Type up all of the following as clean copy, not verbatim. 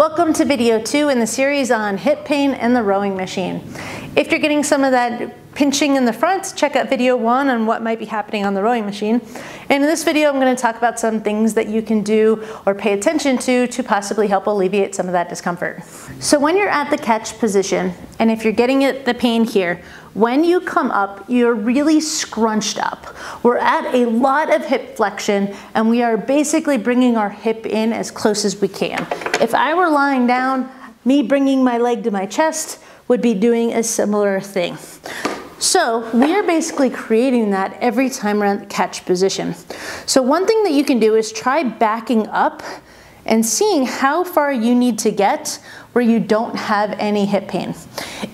Welcome to video 2 in the series on hip pain and the rowing machine. If you're getting some of that pinching in the front, check out video 1 on what might be happening on the rowing machine. And in this video, I'm going to talk about some things that you can do or pay attention to possibly help alleviate some of that discomfort. So when you're at the catch position, and if you're getting the pain here, when you come up, you're really scrunched up. We're at a lot of hip flexion, and we are basically bringing our hip in as close as we can. If I were lying down, me bringing my leg to my chest would be doing a similar thing. So we are basically creating that every time we're in the catch position. So one thing that you can do is try backing up and seeing how far you need to get where you don't have any hip pain.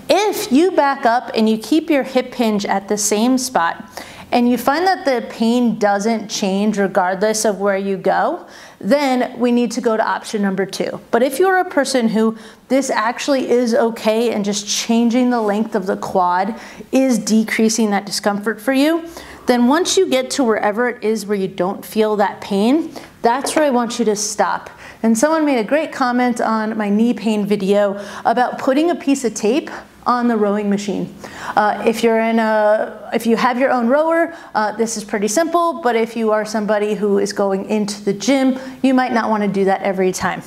If you back up and you keep your hip hinge at the same spot and you find that the pain doesn't change regardless of where you go, then we need to go to option number 2. But if you're a person who this actually is okay and just changing the length of the quad is decreasing that discomfort for you, then once you get to wherever it is where you don't feel that pain, that's where I want you to stop. And someone made a great comment on my knee pain video about putting a piece of tape on the rowing machine. If you have your own rower, this is pretty simple, but if you are somebody who is going into the gym, you might not want to do that every time.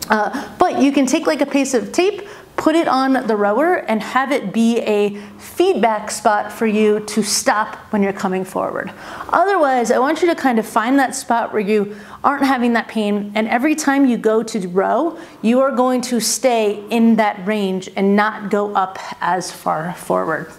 But you can take like a piece of tape, put it on the rower, and have it be a feedback spot for you to stop when you're coming forward. Otherwise, I want you to kind of find that spot where you aren't having that pain, and every time you go to row, you are going to stay in that range and not go up as far forward.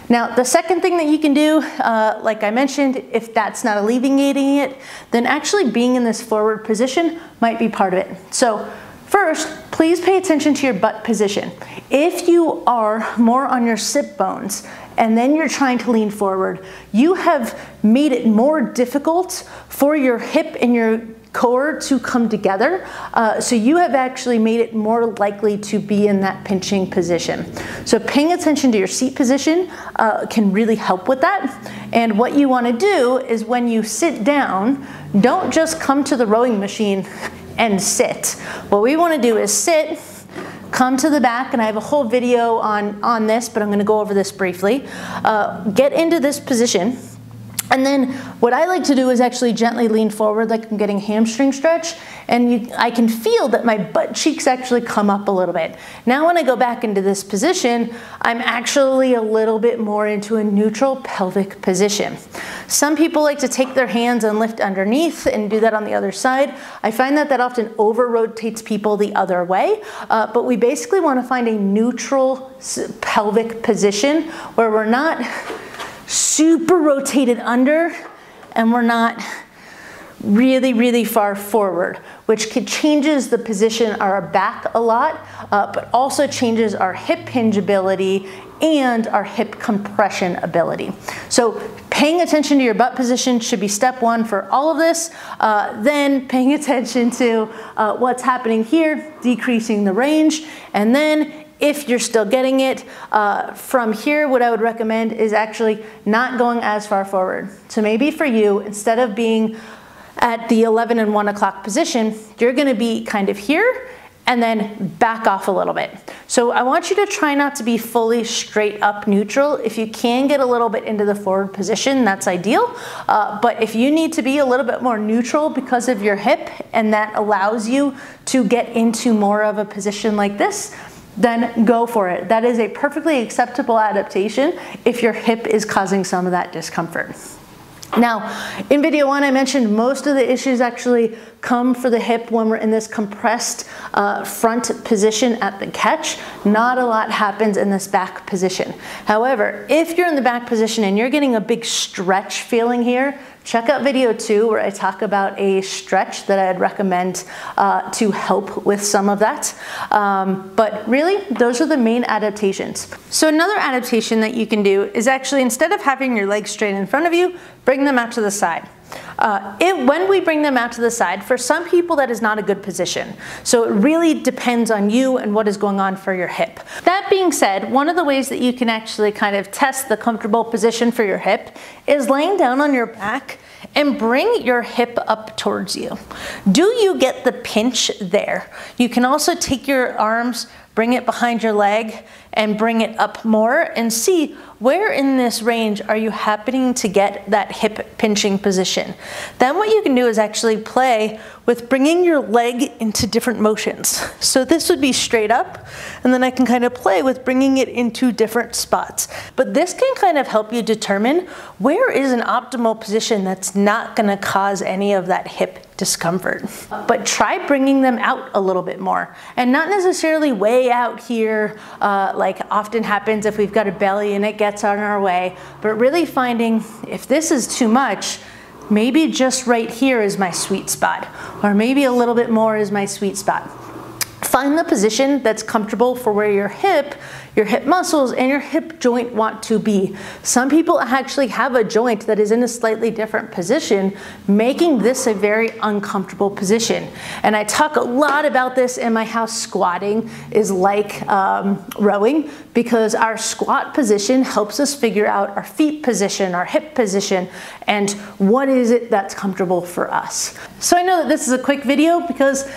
Now, the second thing that you can do, like I mentioned, if that's not alleviating it, then actually being in this forward position might be part of it. So first, please pay attention to your butt position. If you are more on your sit bones and then you're trying to lean forward, you have made it more difficult for your hip and your core to come together. So you have actually made it more likely to be in that pinching position. So paying attention to your seat position can really help with that. And what you want to do is when you sit down, don't just come to the rowing machine and sit. What we want to do is sit, come to the back, and I have a whole video on this, but I'm going to go over this briefly. Get into this position, and then what I like to do is actually gently lean forward like I'm getting a hamstring stretch, and I can feel that my butt cheeks actually come up a little bit. Now when I go back into this position, I'm actually a little bit more into a neutral pelvic position. Some people like to take their hands and lift underneath and do that on the other side. I find that often over-rotates people the other way, but we basically want to find a neutral pelvic position where we're not super rotated under and we're not really far forward, which changes the position of our back a lot, but also changes our hip hinge ability and our hip compression ability. So paying attention to your butt position should be step 1 for all of this. Then paying attention to what's happening here, decreasing the range, and then if you're still getting it, from here, what I would recommend is actually not going as far forward. So maybe for you, instead of being at the 11 and 1 o'clock position, you're gonna be kind of here and then back off a little bit. So I want you to try not to be fully straight up neutral. If you can get a little bit into the forward position, that's ideal. But if you need to be a little bit more neutral because of your hip, and that allows you to get into more of a position like this, then go for it. That is a perfectly acceptable adaptation if your hip is causing some of that discomfort. Now, in video 1, I mentioned most of the issues actually come for the hip when we're in this compressed front position at the catch. Not a lot happens in this back position. However, if you're in the back position and you're getting a big stretch feeling here, check out video 2 where I talk about a stretch that I'd recommend to help with some of that. But really, those are the main adaptations. So another adaptation that you can do is actually, instead of having your legs straight in front of you, bring them out to the side. When we bring them out to the side, for some people that is not a good position. So it really depends on you and what is going on for your hip. That being said, one of the ways that you can actually kind of test the comfortable position for your hip is laying down on your back and bring your hip up towards you. Do you get the pinch there? You can also take your arms, bring it behind your leg and bring it up more and see where in this range are you happening to get that hip pinching position. Then what you can do is actually play with bringing your leg into different motions. So this would be straight up, and then I can kind of play with bringing it into different spots. But this can kind of help you determine where is an optimal position that's not gonna cause any of that hip discomfort. But try bringing them out a little bit more, and not necessarily way out here like often happens if we've got a belly and it gets on our way, but really finding if this is too much, maybe just right here is my sweet spot, or maybe a little bit more is my sweet spot. Find the position that's comfortable for where your hip muscles and your hip joint want to be. Some people actually have a joint that is in a slightly different position, making this a very uncomfortable position. And I talk a lot about this in my house. Squatting is like rowing, because our squat position helps us figure out our feet position, our hip position, and what is it that's comfortable for us. So I know that this is a quick video because